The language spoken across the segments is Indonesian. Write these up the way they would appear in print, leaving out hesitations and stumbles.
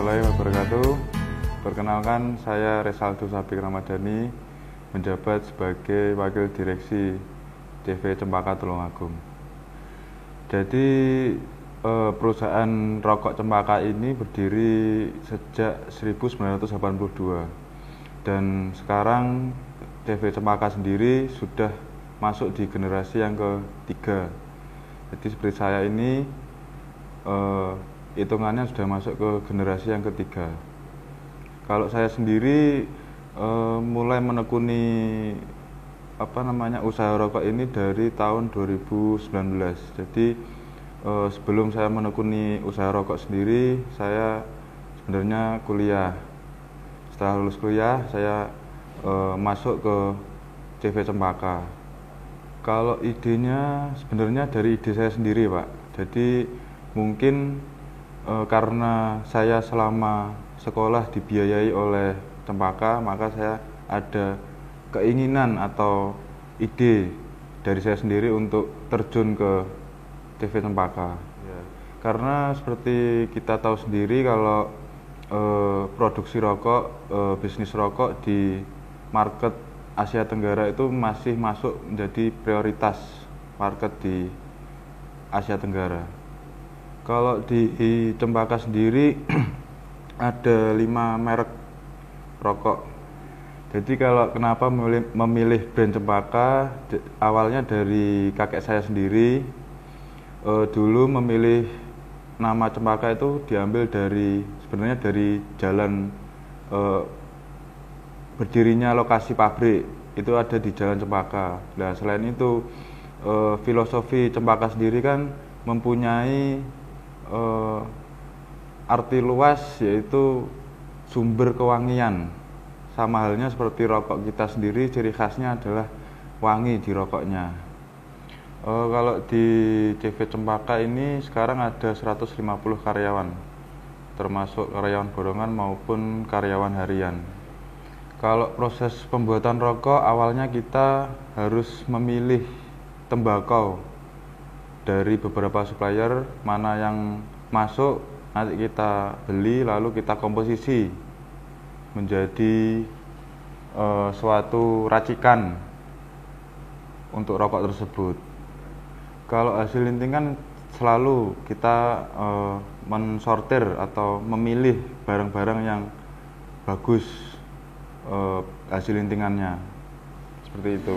warahmatullahi wabarakatuh. Perkenalkan, saya Resaldo Sabik Ramadhani, menjabat sebagai Wakil Direksi CV Cempaka Tulungagung. Jadi perusahaan rokok Cempaka ini berdiri sejak 1982 dan sekarang CV Cempaka sendiri sudah masuk di generasi yang ketiga. Jadi seperti saya ini hitungannya sudah masuk ke generasi yang ketiga. Kalau saya sendiri mulai menekuni usaha rokok ini dari tahun 2019. Jadi sebelum saya menekuni usaha rokok sendiri, saya sebenarnya kuliah. Setelah lulus kuliah, saya masuk ke CV Cempaka. Kalau idenya sebenarnya dari ide saya sendiri, Pak. Jadi mungkin karena saya selama sekolah dibiayai oleh Cempaka, maka saya ada keinginan atau ide dari saya sendiri untuk terjun ke CV Cempaka. Ya. Karena seperti kita tahu sendiri kalau produksi rokok, bisnis rokok di market Asia Tenggara itu masih masuk menjadi prioritas market di Asia Tenggara. Kalau di Cempaka sendiri ada 5 merek rokok. Jadi kalau kenapa memilih brand Cempaka, awalnya dari kakek saya sendiri. Dulu memilih nama Cempaka itu diambil sebenarnya dari jalan berdirinya lokasi pabrik, itu ada di Jalan Cempaka. Nah, selain itu filosofi Cempaka sendiri kan mempunyai arti luas, yaitu sumber kewangian. Sama halnya seperti rokok kita sendiri, ciri khasnya adalah wangi di rokoknya. Kalau di CV Cempaka ini sekarang ada 150 karyawan, termasuk karyawan borongan maupun karyawan harian. Kalau proses pembuatan rokok, awalnya kita harus memilih tembakau dari beberapa supplier, mana yang masuk nanti kita beli, lalu kita komposisi menjadi suatu racikan untuk rokok tersebut. Kalau hasil lintingan selalu kita mensortir atau memilih barang-barang yang bagus hasil lintingannya, seperti itu.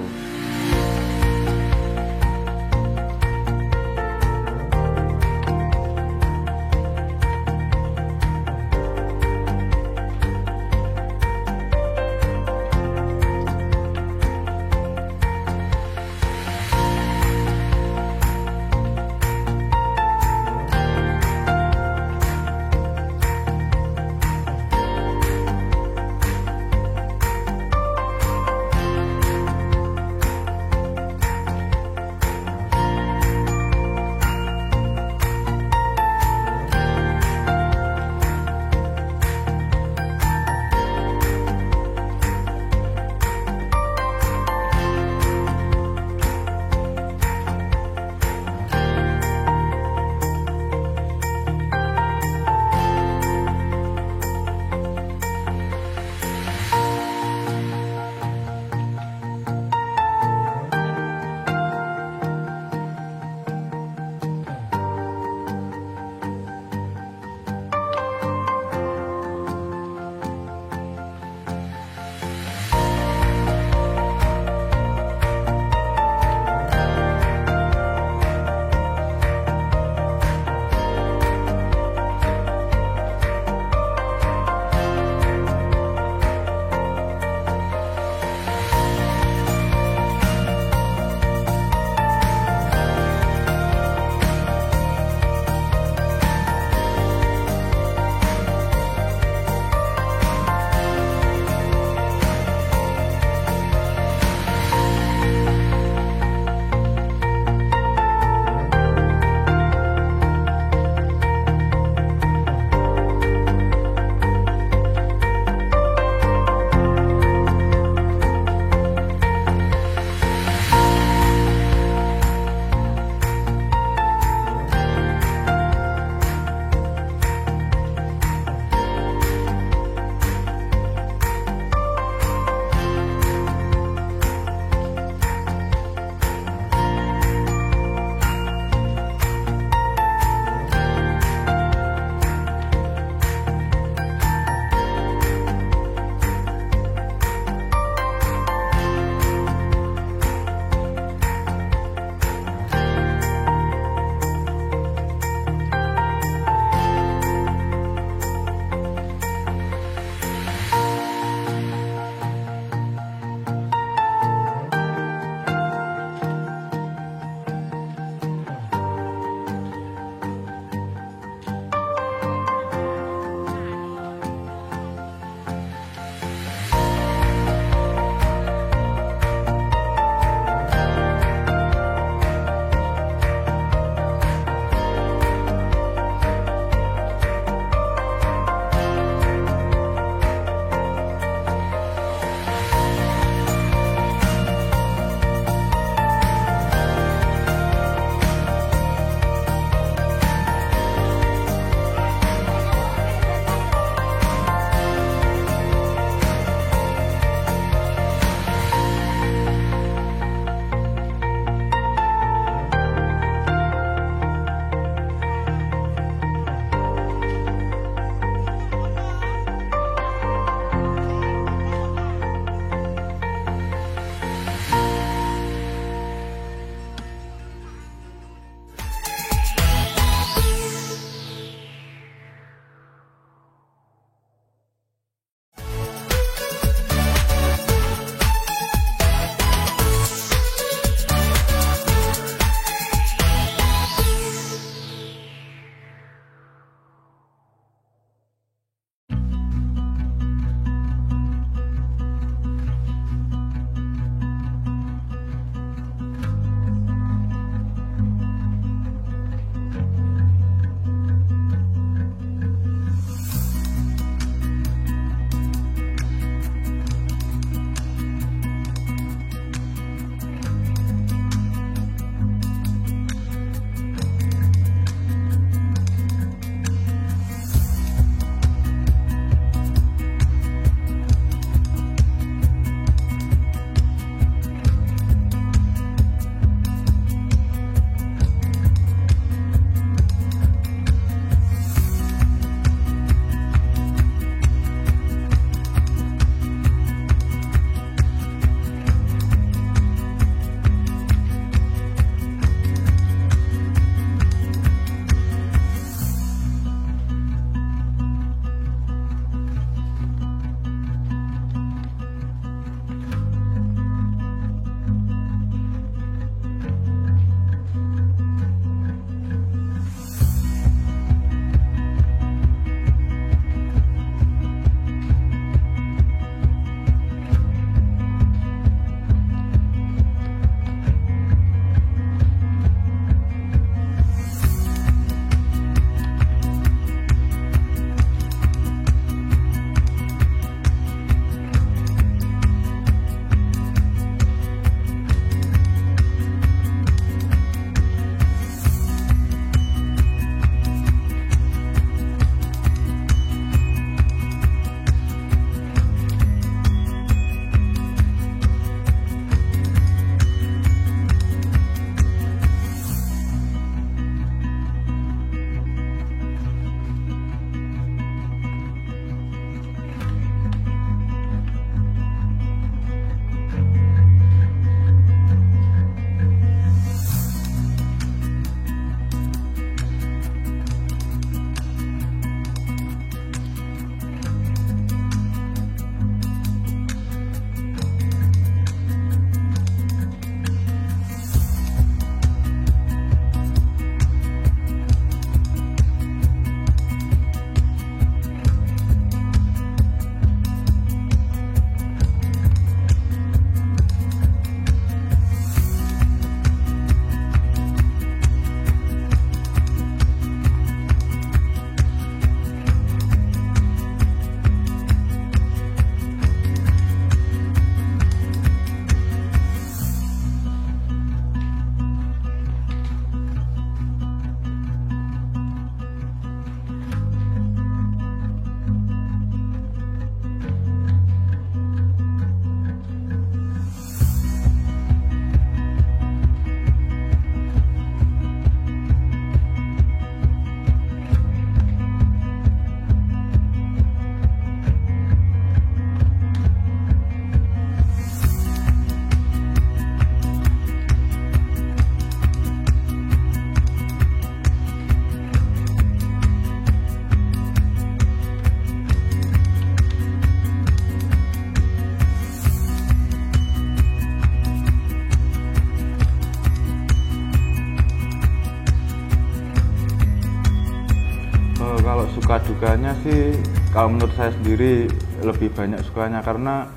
Kalau suka dukanya sih, kalau menurut saya sendiri lebih banyak sukanya, karena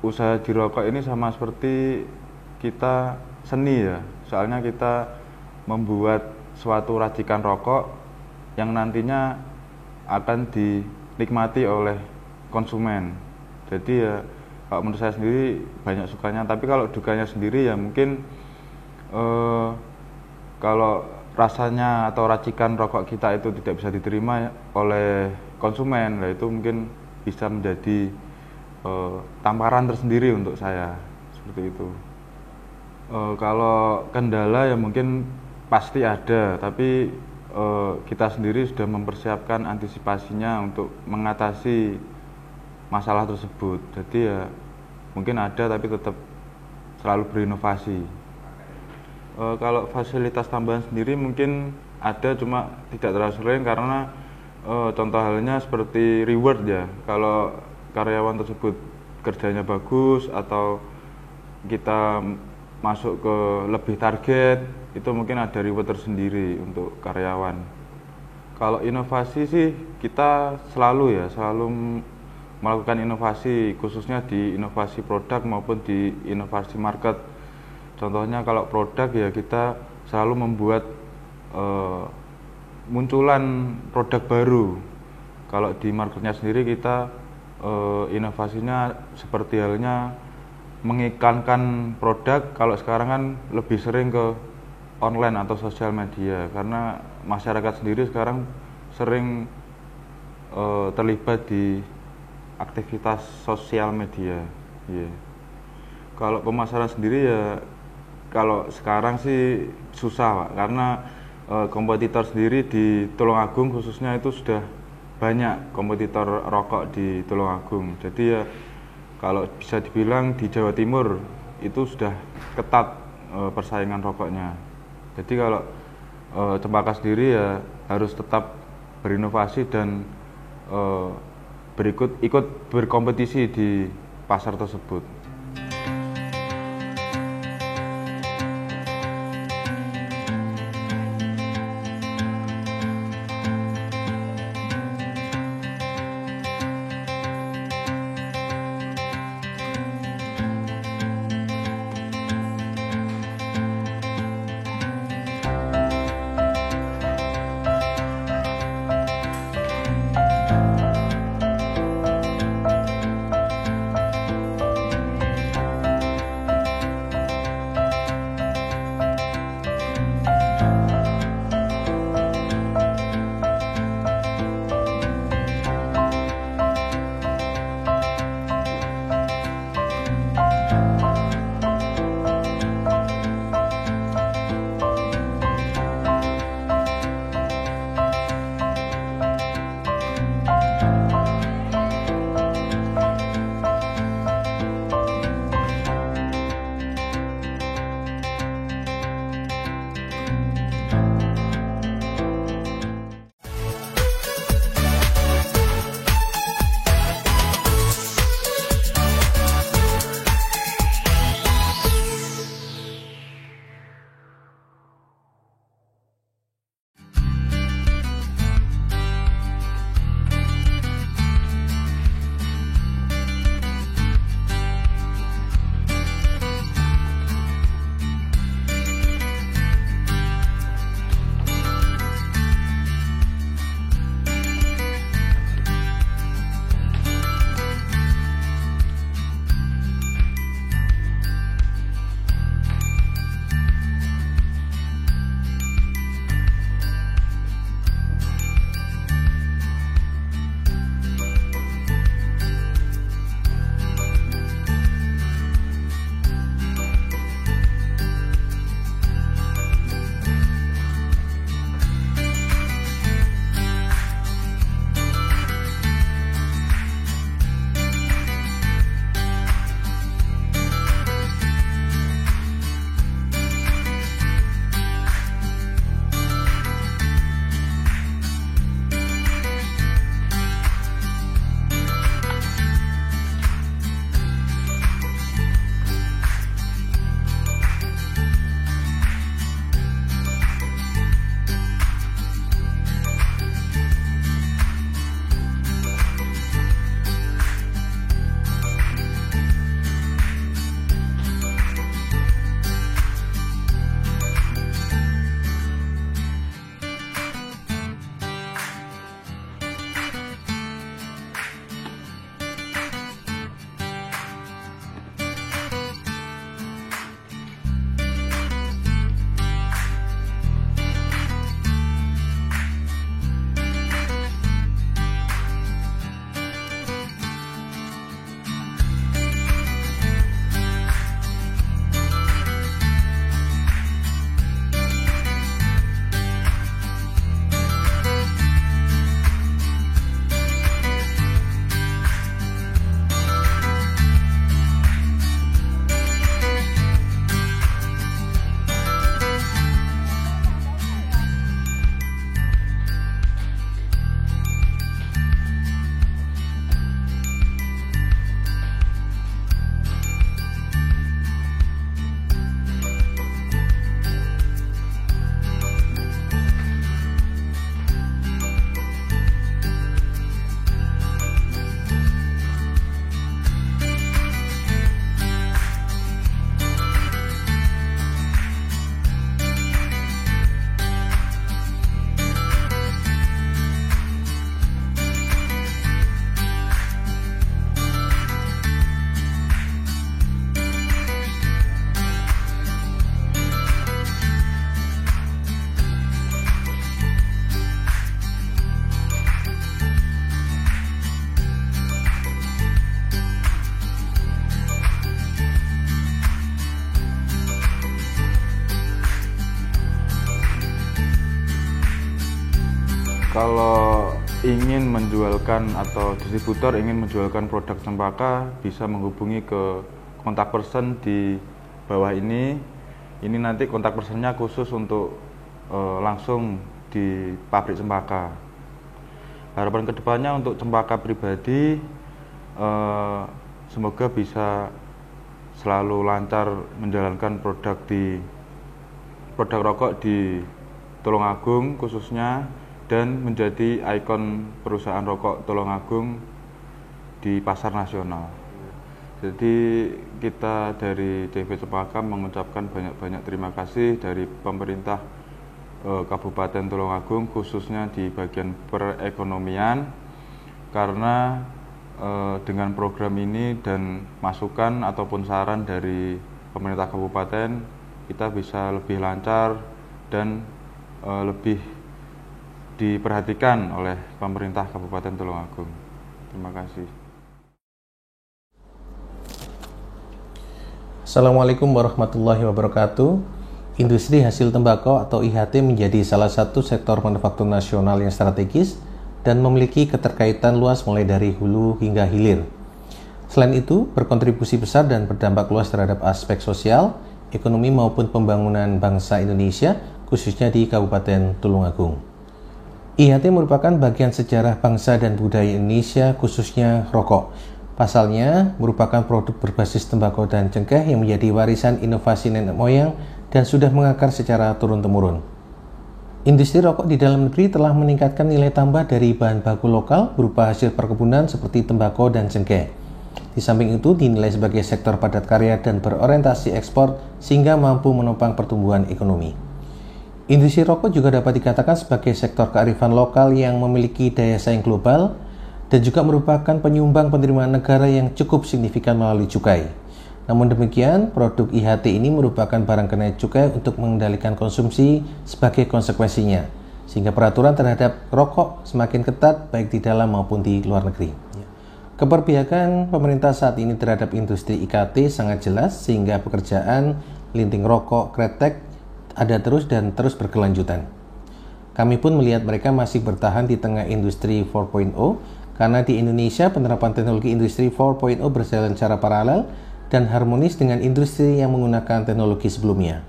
usaha di rokok ini sama seperti kita seni ya. Soalnya kita membuat suatu racikan rokok yang nantinya akan dinikmati oleh konsumen. Jadi ya kalau menurut saya sendiri banyak sukanya. Tapi kalau dukanya sendiri ya mungkin kalau rasanya atau racikan rokok kita itu tidak bisa diterima oleh konsumen, nah itu mungkin bisa menjadi tamparan tersendiri untuk saya, seperti itu. Kalau kendala ya mungkin pasti ada, tapi kita sendiri sudah mempersiapkan antisipasinya untuk mengatasi masalah tersebut. Jadi ya mungkin ada, tapi tetap selalu berinovasi. Kalau fasilitas tambahan sendiri mungkin ada, cuma tidak terlalu sering, karena contoh halnya seperti reward ya. Kalau karyawan tersebut kerjanya bagus atau kita masuk ke lebih target, itu mungkin ada reward tersendiri untuk karyawan. Kalau inovasi sih kita selalu melakukan inovasi, khususnya di inovasi produk maupun di inovasi market. Contohnya kalau produk ya kita selalu membuat munculan produk baru. Kalau di marketnya sendiri kita inovasinya seperti halnya mengiklankan produk. Kalau sekarang kan lebih sering ke online atau sosial media, karena masyarakat sendiri sekarang sering terlibat di aktivitas sosial media. Kalau pemasaran sendiri ya kalau sekarang sih susah Pak, karena kompetitor sendiri di Tulungagung khususnya itu sudah banyak kompetitor rokok di Tulungagung. Jadi ya kalau bisa dibilang di Jawa Timur itu sudah ketat persaingan rokoknya. Jadi kalau Cempaka sendiri ya harus tetap berinovasi dan ikut berkompetisi di pasar tersebut. Kalau ingin menjualkan atau distributor ingin menjualkan produk cempaka, bisa menghubungi ke kontak person di bawah ini. Ini nanti kontak personnya khusus untuk langsung di pabrik cempaka. Harapan kedepannya untuk cempaka pribadi, semoga bisa selalu lancar menjalankan produk rokok di Tulungagung khususnya, dan menjadi ikon perusahaan rokok Tulungagung di pasar nasional. Jadi kita dari CV Cempaka mengucapkan banyak-banyak terima kasih dari pemerintah Kabupaten Tulungagung, khususnya di bagian perekonomian, karena dengan program ini dan masukan ataupun saran dari pemerintah kabupaten, kita bisa lebih lancar dan lebih diperhatikan oleh pemerintah Kabupaten Tulungagung. Terima kasih. Assalamualaikum warahmatullahi wabarakatuh. Industri hasil tembakau atau IHT menjadi salah satu sektor manufaktur nasional yang strategis dan memiliki keterkaitan luas mulai dari hulu hingga hilir. Selain itu, berkontribusi besar dan berdampak luas terhadap aspek sosial, ekonomi maupun pembangunan bangsa Indonesia, khususnya di Kabupaten Tulungagung. IHT merupakan bagian sejarah bangsa dan budaya Indonesia, khususnya rokok. Pasalnya, merupakan produk berbasis tembakau dan cengkeh yang menjadi warisan inovasi nenek moyang dan sudah mengakar secara turun-temurun. Industri rokok di dalam negeri telah meningkatkan nilai tambah dari bahan baku lokal berupa hasil perkebunan seperti tembakau dan cengkeh. Di samping itu, dinilai sebagai sektor padat karya dan berorientasi ekspor sehingga mampu menopang pertumbuhan ekonomi. Industri rokok juga dapat dikatakan sebagai sektor kearifan lokal yang memiliki daya saing global dan juga merupakan penyumbang penerimaan negara yang cukup signifikan melalui cukai. Namun demikian, produk IHT ini merupakan barang kena cukai untuk mengendalikan konsumsi sebagai konsekuensinya, sehingga peraturan terhadap rokok semakin ketat baik di dalam maupun di luar negeri. Keberpihakan pemerintah saat ini terhadap industri IKT sangat jelas, sehingga pekerjaan linting rokok kretek ada terus dan terus berkelanjutan. Kami pun melihat mereka masih bertahan di tengah industri 4.0, karena di Indonesia penerapan teknologi industri 4.0 berjalan secara paralel dan harmonis dengan industri yang menggunakan teknologi sebelumnya.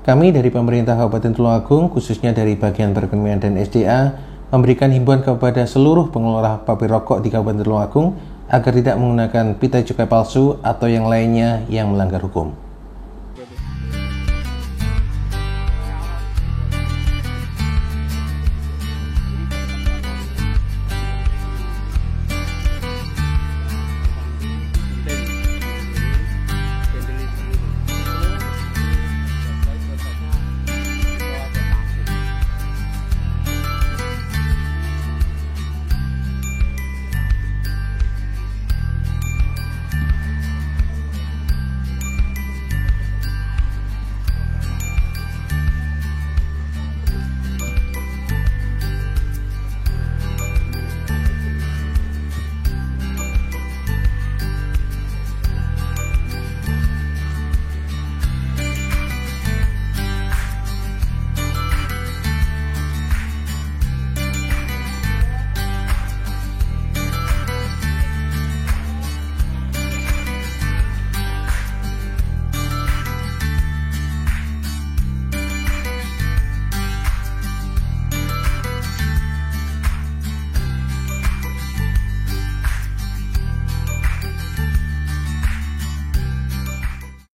Kami dari pemerintah Kabupaten Tulungagung, khususnya dari bagian perekonomian dan SDA, memberikan himbauan kepada seluruh pengelola pabrik rokok di Kabupaten Tulungagung agar tidak menggunakan pita cukai palsu atau yang lainnya yang melanggar hukum.